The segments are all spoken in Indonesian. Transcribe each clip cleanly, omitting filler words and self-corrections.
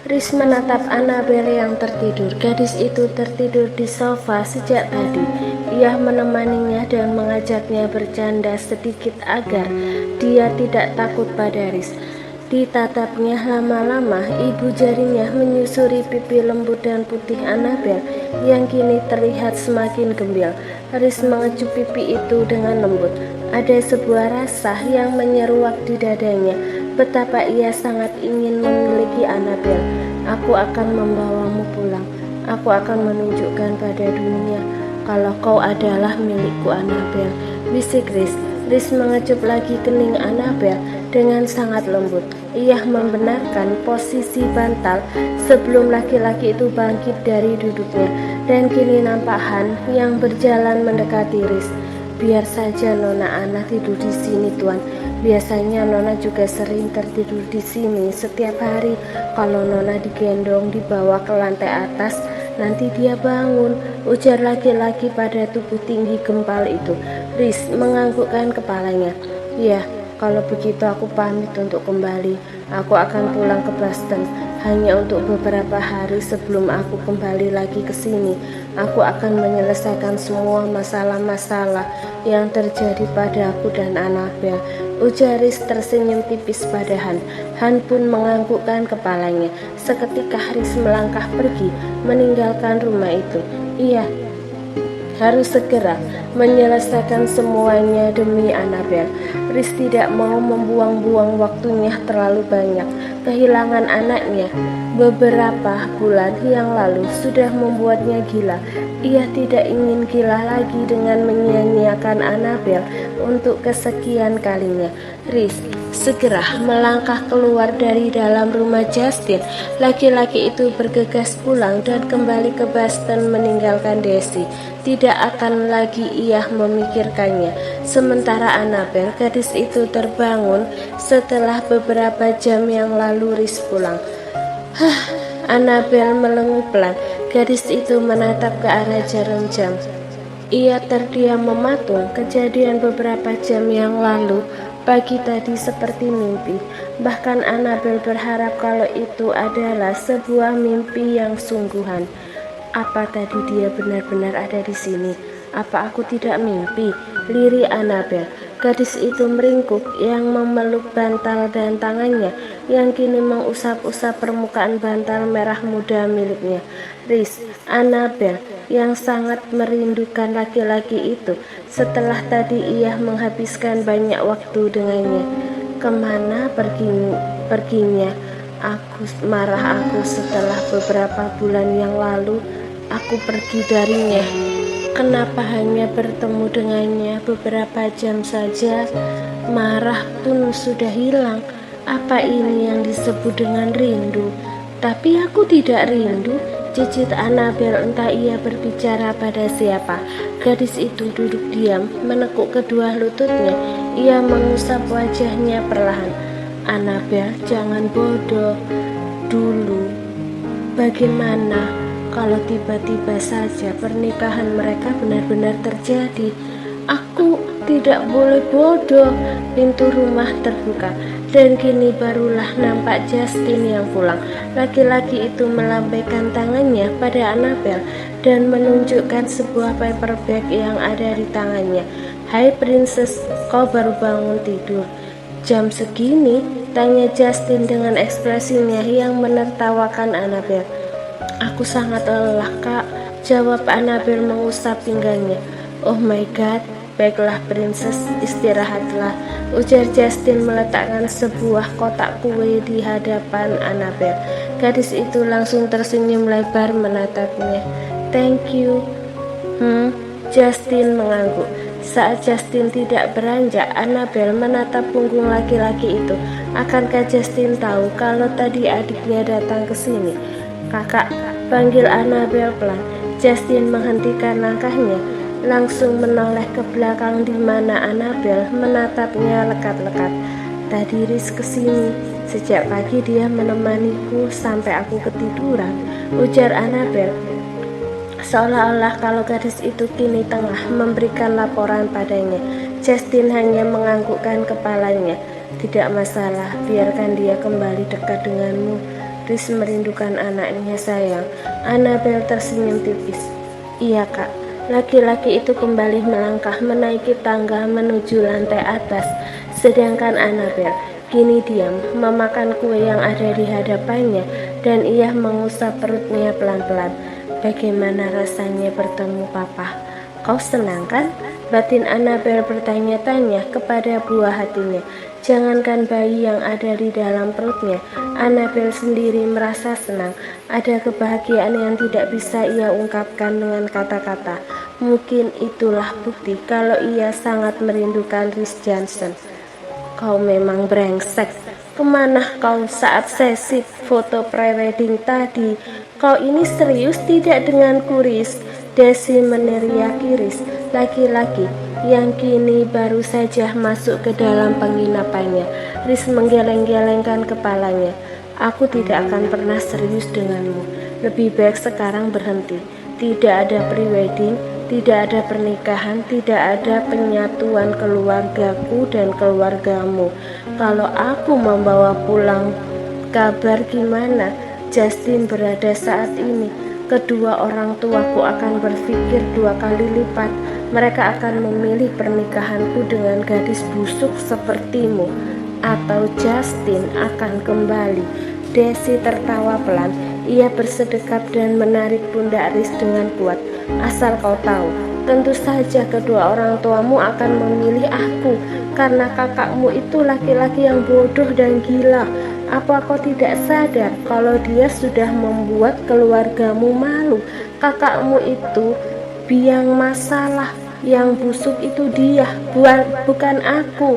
Riz menatap Annabel yang tertidur. Gadis itu tertidur di sofa sejak tadi. Ia menemaninya dan mengajaknya bercanda sedikit agar dia tidak takut pada Riz. Ditatapnya lama-lama, ibu jarinya menyusuri pipi lembut dan putih Annabel yang kini terlihat semakin gembil. Riz mengecup pipi itu dengan lembut. Ada sebuah rasa yang menyeruak di dadanya. Betapa ia sangat ingin memiliki Annabel. Aku akan membawamu pulang. Aku akan menunjukkan pada dunia kalau kau adalah milikku, Annabel, bisik Riz. Riz mengecup lagi kening Annabel dengan sangat lembut. Ia membenarkan posisi bantal sebelum laki-laki itu bangkit dari duduknya, dan kini nampak Han yang berjalan mendekati Riz. Biar saja Nona Anna tidur di sini, Tuan. Biasanya Nona juga sering tertidur di sini setiap hari. Kalau Nona digendong dibawa ke lantai atas, nanti dia bangun, ujar laki-laki pada tubuh tinggi gempal itu. Riz menganggukkan kepalanya. Ya, kalau begitu aku pamit untuk kembali. Aku akan pulang ke Boston hanya untuk beberapa hari sebelum aku kembali lagi ke sini. Aku akan menyelesaikan semua masalah-masalah yang terjadi pada aku dan Annabel, ujar Riz tersenyum tipis pada Han. Han pun menganggukkan kepalanya. Seketika Riz melangkah pergi, meninggalkan rumah itu. Ia harus segera menyelesaikan semuanya demi Annabel. Riz tidak mau membuang-buang waktunya terlalu banyak. Kehilangan anaknya beberapa bulan yang lalu sudah membuatnya gila. Ia tidak ingin gila lagi dengan menyia-nyiakan Annabel untuk kesekian kalinya. Riz segera melangkah keluar dari dalam rumah Justin. Laki-laki itu bergegas pulang dan kembali ke Boston meninggalkan Daisy. Tidak akan lagi ia memikirkannya. Sementara Annabel, gadis itu terbangun setelah beberapa jam yang lalu Riz pulang. Annabel melenguh pelan. Gadis itu menatap ke arah jarum jam. Ia terdiam mematung. Kejadian beberapa jam yang lalu pagi tadi seperti mimpi. Bahkan Annabel berharap kalau itu adalah sebuah mimpi yang sungguhan. Apa tadi dia benar-benar ada di sini? Apa aku tidak mimpi? Lirih Annabel. Gadis itu meringkuk yang memeluk bantal dan tangannya yang kini mengusap-usap permukaan bantal merah muda miliknya. Riz, Annabel yang sangat merindukan laki-laki itu setelah tadi ia menghabiskan banyak waktu dengannya. Kemana perginya? Aku setelah beberapa bulan yang lalu aku pergi darinya. Kenapa hanya bertemu dengannya beberapa jam saja? Marah pun sudah hilang. Apa ini yang disebut dengan rindu? Tapi aku tidak rindu, cicit Annabel, entah ia berbicara pada siapa. Gadis itu duduk diam, menekuk kedua lututnya. Ia mengusap wajahnya perlahan. Annabel, jangan bodoh dulu. Bagaimana kalau tiba-tiba saja pernikahan mereka benar-benar terjadi? Aku tidak boleh bodoh. Pintu rumah terbuka dan kini barulah nampak Justin yang pulang. Laki-laki itu melambaikan tangannya pada Annabel dan menunjukkan sebuah paperback yang ada di tangannya. Hai Princess, kau baru bangun tidur jam segini? Tanya Justin dengan ekspresinya yang menertawakan Annabel. Aku sangat lelah, Kak, jawab Annabel mengusap pinggangnya. Oh my god, baiklah Princess, istirahatlah, ujar Justin meletakkan sebuah kotak kue di hadapan Annabel. Gadis itu langsung tersenyum lebar menatapnya. Thank you. Justin mengangguk. Saat Justin tidak beranjak, Annabel menatap punggung laki-laki itu. Akankah Justin tahu kalau tadi adiknya datang ke sini? Kakak, panggil Annabel pelan. Justin menghentikan langkahnya, langsung menoleh ke belakang di mana Annabel menatapnya lekat-lekat. Tadi Riz kesini. Sejak pagi dia menemaniku sampai aku ketiduran, ujar Annabel. Seolah-olah kalau gadis itu kini tengah memberikan laporan padanya. Justin hanya menganggukkan kepalanya. Tidak masalah, biarkan dia kembali dekat denganmu. Riz merindukan anaknya sayang. Annabel tersenyum tipis. Iya kak. Laki-laki itu kembali melangkah menaiki tangga menuju lantai atas. Sedangkan Annabel kini diam memakan kue yang ada di hadapannya dan ia mengusap perutnya pelan-pelan. Bagaimana rasanya bertemu papa? Kau senang kan? Batin Annabel bertanya-tanya kepada buah hatinya. Jangankan bayi yang ada di dalam perutnya, Annabel sendiri merasa senang. Ada kebahagiaan yang tidak bisa ia ungkapkan dengan kata-kata. Mungkin itulah bukti kalau ia sangat merindukan Riz Johnson. Kau memang brengsek. Kemana kau saat sesi foto prewedding tadi? Kau ini serius tidak denganku, Riz? Desi meneriaki Riz, laki-laki yang kini baru saja masuk ke dalam penginapannya. Riz menggeleng-gelengkan kepalanya. Aku tidak akan pernah serius denganmu. Lebih baik sekarang berhenti. Tidak ada prewedding, tidak ada pernikahan, tidak ada penyatuan keluargaku dan keluargamu. Kalau aku membawa pulang kabar gimana Justin berada saat ini, kedua orang tuaku akan berpikir 2 kali lipat. Mereka akan memilih pernikahanku dengan gadis busuk sepertimu, atau Justin akan kembali. Desi tertawa pelan. Ia bersedekap dan menarik pundak Riz dengan kuat. Asal kau tahu, tentu saja kedua orang tuamu akan memilih aku, karena kakakmu itu laki-laki yang bodoh dan gila. Apa kau tidak sadar kalau dia sudah membuat keluargamu malu? Kakakmu itu biang masalah, yang busuk itu dia, bukan aku.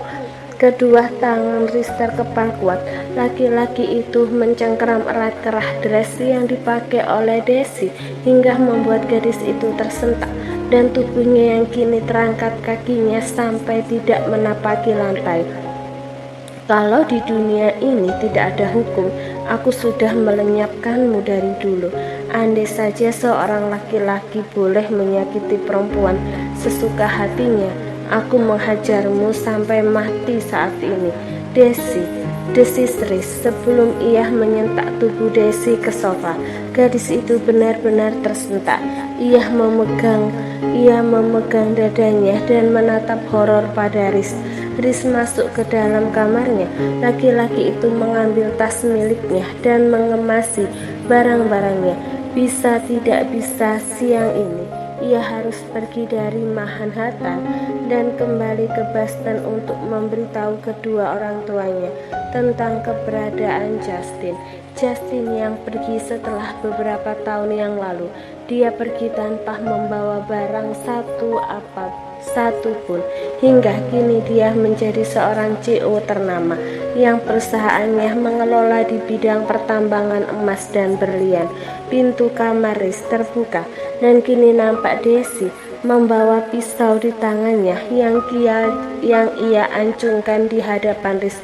Kedua tangan Riz terkepal kuat. Laki-laki itu mencengkeram erat kerah dress yang dipakai oleh Desi hingga membuat gadis itu tersentak, dan tubuhnya yang kini terangkat kakinya sampai tidak menapaki lantai. Kalau di dunia ini tidak ada hukum, aku sudah melenyapkanmu dari dulu. Andai saja seorang laki-laki boleh menyakiti perempuan sesuka hatinya, aku menghajarmu sampai mati saat ini. Desis Riz sebelum ia menyentak tubuh Desi ke sofa. Gadis itu benar-benar tersentak. Ia memegang dadanya dan menatap horor pada Riz. Riz masuk ke dalam kamarnya. Laki-laki itu mengambil tas miliknya dan mengemasi barang-barangnya. Bisa tidak bisa siang ini ia harus pergi dari Manhattan dan kembali ke Boston untuk memberitahu kedua orang tuanya tentang keberadaan Justin. Justin yang pergi setelah beberapa tahun yang lalu. Dia pergi tanpa membawa barang satu pun. Hingga kini dia menjadi seorang CEO ternama yang perusahaannya mengelola di bidang pertambangan emas dan berlian. Pintu kamar Riz terbuka dan kini nampak Desi membawa pisau di tangannya yang ia ancungkan di hadapan Riz.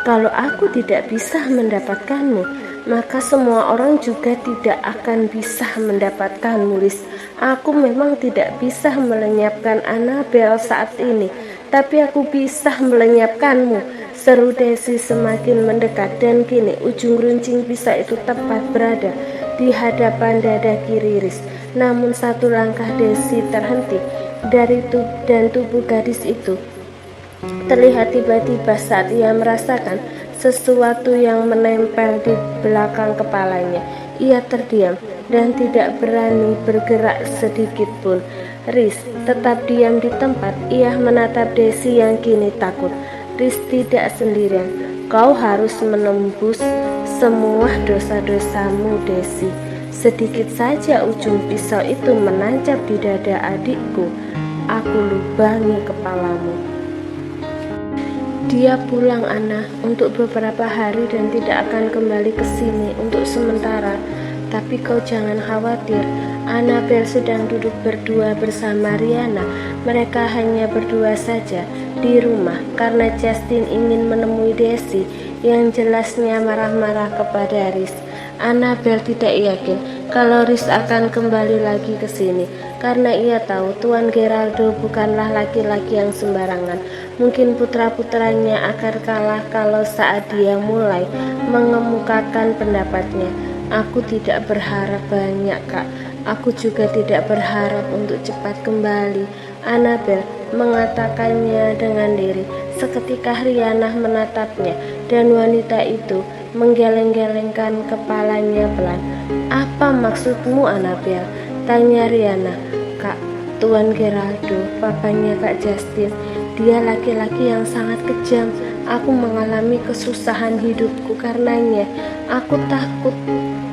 Kalau aku tidak bisa mendapatkanmu, maka semua orang juga tidak akan bisa mendapatkanmu, Riz. Aku memang tidak bisa melenyapkan Annabel saat ini, tapi aku bisa melenyapkanmu, seru Desi semakin mendekat, dan kini ujung runcing pisau itu tepat berada di hadapan dada kiri Riz. Namun satu langkah Desi terhenti dan tubuh gadis itu terlihat tiba-tiba saat ia merasakan sesuatu yang menempel di belakang kepalanya. Ia terdiam dan tidak berani bergerak sedikit pun. Riz tetap diam di tempat. Ia menatap Desi yang kini takut. Riz tidak sendirian. Kau harus menembus semua dosa-dosamu, Desi. Sedikit saja ujung pisau itu menancap di dada adikku. Aku lubangi kepalamu. Dia pulang, Anna, untuk beberapa hari dan tidak akan kembali ke sini untuk sementara. Tapi kau jangan khawatir. Annabel sedang duduk berdua bersama Rihanna. Mereka hanya berdua saja di rumah karena Justin ingin menemui Desi yang jelasnya marah-marah kepada Riz. Annabel tidak yakin kalau Riz akan kembali lagi ke sini karena ia tahu Tuan Geraldo bukanlah laki-laki yang sembarangan. Mungkin putra-putranya akan kalah kalau saat dia mulai mengemukakan pendapatnya. Aku tidak berharap banyak, Kak. Aku juga tidak berharap untuk cepat kembali. Annabel mengatakannya dengan lirih. Seketika Riana menatapnya dan wanita itu menggeleng-gelengkan kepalanya pelan. "Apa maksudmu, Annabel?" tanya Riana. "Kak, Tuan Geraldo, papanya Kak Justin. Dia laki-laki yang sangat kejam. Aku mengalami kesusahan hidupku karenanya. Aku takut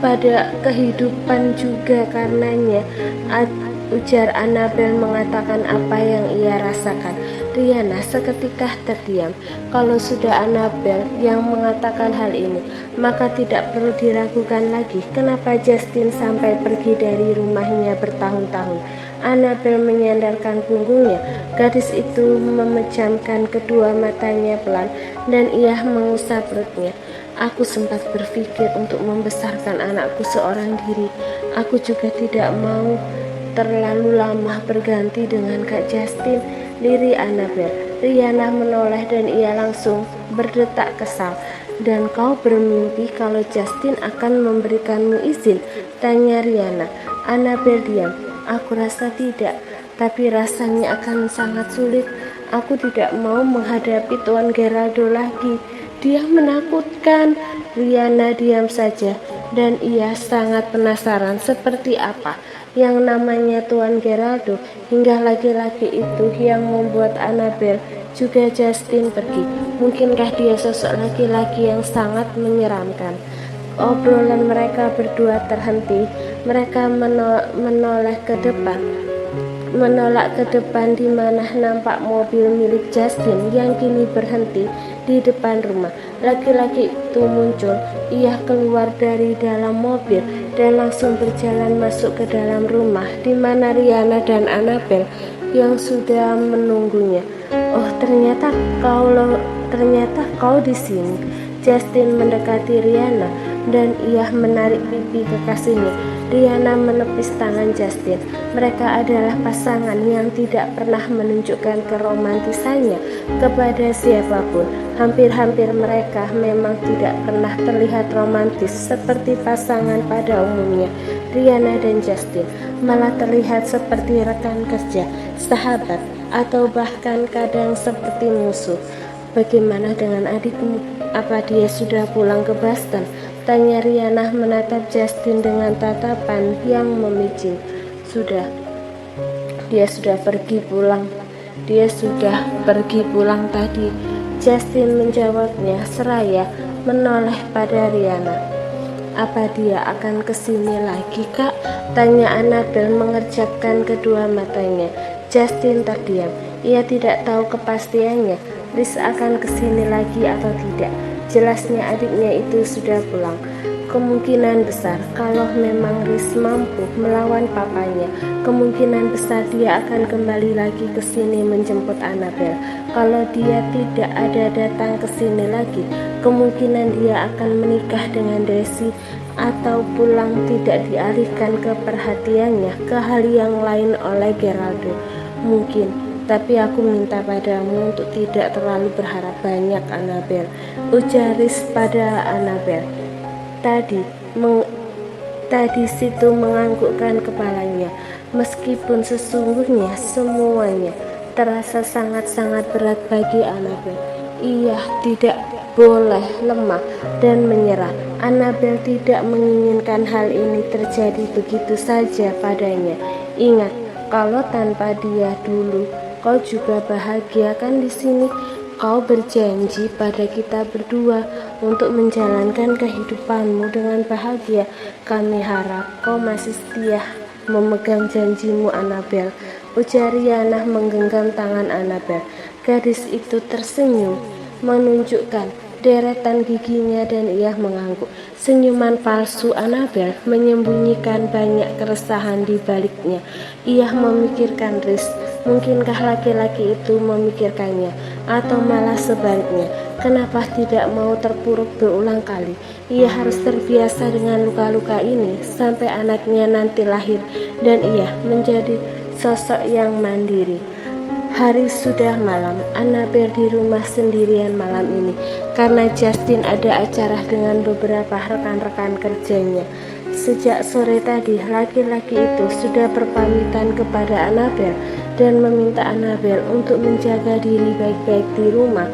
pada kehidupan juga karenanya," ujar Annabel mengatakan apa yang ia rasakan. Riana seketika terdiam. Kalau sudah Annabel yang mengatakan hal ini, maka tidak perlu diragukan lagi kenapa Justin sampai pergi dari rumahnya bertahun-tahun. Annabel menyandarkan punggungnya. Gadis itu memejamkan kedua matanya pelan dan ia mengusap perutnya. "Aku sempat berpikir untuk membesarkan anakku seorang diri. Aku juga tidak mau terlalu lama berganti dengan Kak Justin," lirih Annabel. Riana menoleh dan ia langsung berdetak kesal. "Dan kau bermimpi kalau Justin akan memberikanmu izin?" tanya Riana. Annabel diam. "Aku rasa tidak, tapi rasanya akan sangat sulit. Aku tidak mau menghadapi Tuan Geraldo lagi. Dia menakutkan." Riana diam saja dan ia sangat penasaran seperti apa yang namanya Tuan Geraldo hingga laki-laki itu yang membuat Annabel juga Justin pergi. Mungkinkah dia sosok laki-laki yang sangat menyeramkan? Obrolan mereka berdua terhenti. Mereka menolak ke depan di mana nampak mobil milik Justin yang kini berhenti di depan rumah. Laki-laki itu muncul. Ia keluar dari dalam mobil dan langsung berjalan masuk ke dalam rumah di mana Riana dan Annabel yang sudah menunggunya. "Oh, ternyata kau di sini." Justin mendekati Riana dan ia menarik pipi kekasihnya. Riana menepis tangan Justin. Mereka adalah pasangan yang tidak pernah menunjukkan keromantisannya kepada siapapun. Hampir-hampir mereka memang tidak pernah terlihat romantis seperti pasangan pada umumnya. Riana dan Justin malah terlihat seperti rekan kerja, sahabat, atau bahkan kadang seperti musuh. "Bagaimana dengan adikmu? Apa dia sudah pulang ke Boston?" tanya Riana menatap Justin dengan tatapan yang memicin. Dia sudah pergi pulang. Dia sudah pergi pulang tadi," Justin menjawabnya seraya menoleh pada Riana. "Apa dia akan kesini lagi, Kak?" tanya Annabel mengerjapkan kedua matanya. Justin terdiam. Ia tidak tahu kepastiannya Riz akan kesini lagi atau tidak. Jelasnya adiknya itu sudah pulang. Kemungkinan besar kalau memang Riz mampu melawan papanya, kemungkinan besar dia akan kembali lagi ke sini menjemput Annabel. Kalau dia tidak ada datang ke sini lagi, kemungkinan dia akan menikah dengan Daisy atau pulang tidak dialihkan ke perhatiannya ke hal yang lain oleh Geraldo. Mungkin, tapi aku minta padamu untuk tidak terlalu berharap banyak, Annabel, ujar Riz pada Annabel. Tadi situ menganggukkan kepalanya, meskipun sesungguhnya semuanya terasa sangat-sangat berat bagi Annabel. Ia tidak boleh lemah dan menyerah. Annabel tidak menginginkan hal ini terjadi begitu saja padanya. Ingat, kalau tanpa dia dulu, kau juga bahagia kan di sini? Kau berjanji pada kita berdua untuk menjalankan kehidupanmu dengan bahagia. Kami harap kau masih setia memegang janjimu, Annabel, ujar Riana menggenggam tangan Annabel. Gadis itu tersenyum, menunjukkan deretan giginya dan ia mengangguk. Senyuman palsu Annabel menyembunyikan banyak keresahan di baliknya. Ia memikirkan Riz. Mungkinkah laki-laki itu memikirkannya, atau malah sebaliknya? Kenapa tidak mau terpuruk berulang kali? Ia harus terbiasa dengan luka-luka ini sampai anaknya nanti lahir dan ia menjadi sosok yang mandiri. Hari sudah malam. Annabel di rumah sendirian malam ini karena Justin ada acara dengan beberapa rekan-rekan kerjanya. Sejak sore tadi, laki-laki itu sudah berpamitan kepada Annabel dan meminta Annabel untuk menjaga diri baik-baik di rumah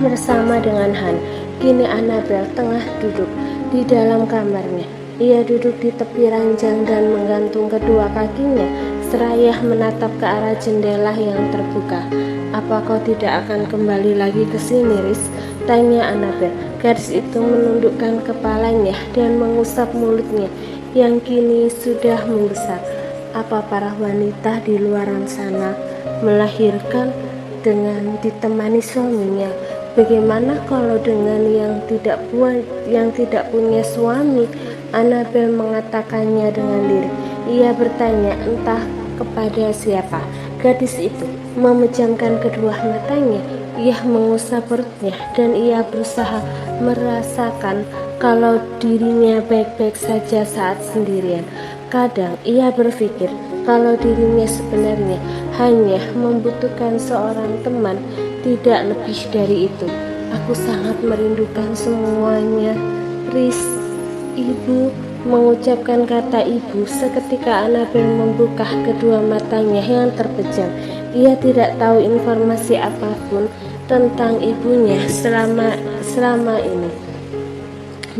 bersama dengan Han. Kini Annabel tengah duduk di dalam kamarnya. Ia duduk di tepi ranjang dan menggantung kedua kakinya seraya menatap ke arah jendela yang terbuka. "Apa kau tidak akan kembali lagi ke sini, Riz?" tanya Annabel. Gadis itu menundukkan kepalanya dan mengusap mulutnya yang kini sudah membesar. "Apa para wanita di luar sana melahirkan dengan ditemani suaminya? Bagaimana kalau dengan yang tidak punya suami?" Annabel mengatakannya dengan lirih. Ia bertanya entah kepada siapa. Gadis itu memejamkan kedua matanya. Ia mengusap perutnya dan ia berusaha merasakan kalau dirinya baik-baik saja saat sendirian. Kadang ia berpikir kalau dirinya sebenarnya hanya membutuhkan seorang teman, tidak lebih dari itu. "Aku sangat merindukan semuanya, Riz." Ibu mengucapkan kata ibu seketika Annabel membuka kedua matanya yang terpejam. Ia tidak tahu informasi apapun tentang ibunya selama ini.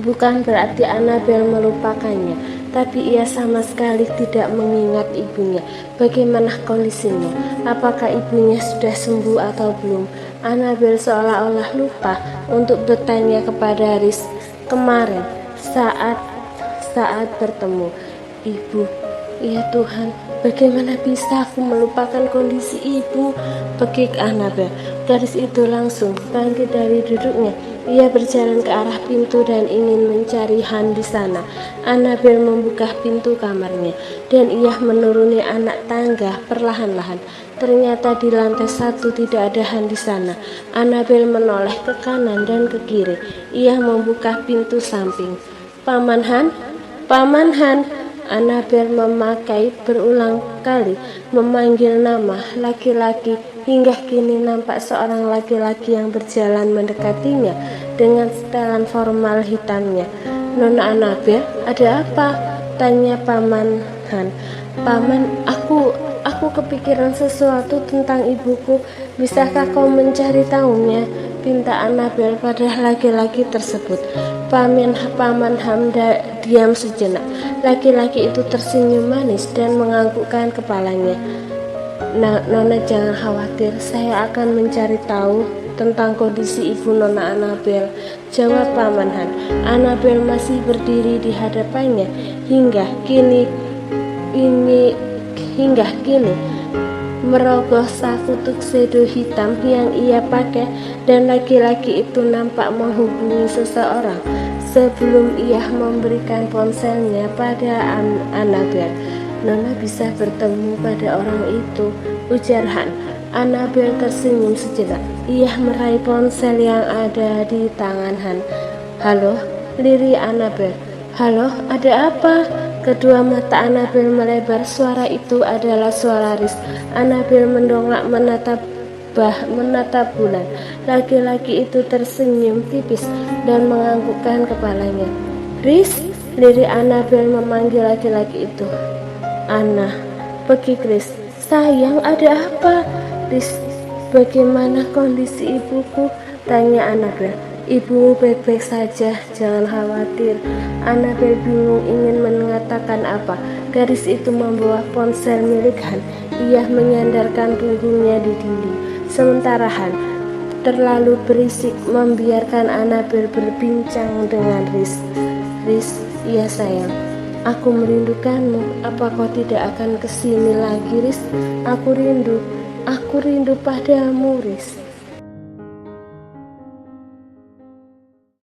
Bukan berarti Annabel melupakannya, tapi ia sama sekali tidak mengingat ibunya. Bagaimana kondisinya? Apakah ibunya sudah sembuh atau belum? Annabel seolah-olah lupa untuk bertanya kepada Riz kemarin saat bertemu. "Ibu, ya Tuhan, bagaimana bisa aku melupakan kondisi ibu?" pekik Annabel. Gadis itu langsung bangkit dari duduknya. Ia berjalan ke arah pintu dan ingin mencari Han di sana. Annabel membuka pintu kamarnya dan ia menuruni anak tangga perlahan-lahan. Ternyata di lantai 1 tidak ada Han di sana. Annabel menoleh ke kanan dan ke kiri. Ia membuka pintu samping. "Paman Han, Paman Han." Annabel memakai berulang kali memanggil nama laki-laki hingga kini nampak seorang laki-laki yang berjalan mendekatinya dengan setelan formal hitamnya. "Nona Annabel, ada apa?" tanya Paman Han. "Paman, aku kepikiran sesuatu tentang ibuku. Bisakah kau mencari tahunya?" pinta Annabel pada laki-laki tersebut. Paman Hamda diam sejenak. Laki-laki itu tersenyum manis dan menganggukkan kepalanya. "Nona jangan khawatir, saya akan mencari tahu tentang kondisi ibu Nona Annabel," jawab Paman Han. Annabel masih berdiri di hadapannya hingga kini merogoh saku tuxedo hitam yang ia pakai, dan laki-laki itu nampak menghubungi seseorang sebelum ia memberikan ponselnya pada Annabel. "Nona bisa bertemu pada orang itu," ujar Han. Annabel tersenyum sejenak. Ia meraih ponsel yang ada di tangan Han. "Halo," lirik Annabel. "Halo, ada apa?" Kedua mata Annabel melebar. Suara itu adalah suara Riz. Annabel mendongak menatap bulan. Laki-laki itu tersenyum tipis dan menganggukkan kepalanya. "Riz," lirik Annabel memanggil laki-laki itu. "Anna," pekik Riz. "Sayang, ada apa?" "Riz, bagaimana kondisi ibuku?" tanya Annabel. "Ibu baik-baik saja, jangan khawatir." Annabel bingung ingin mengatakan apa. Gadis itu membawa ponsel milik Han. Ia menyandarkan punggungnya di dinding. Sementara Han terlalu berisik membiarkan Annabel berbincang dengan Riz. "Riz, iya sayang, aku merindukanmu. Apa kau tidak akan kesini lagi, Riz? Aku rindu padamu, Riz."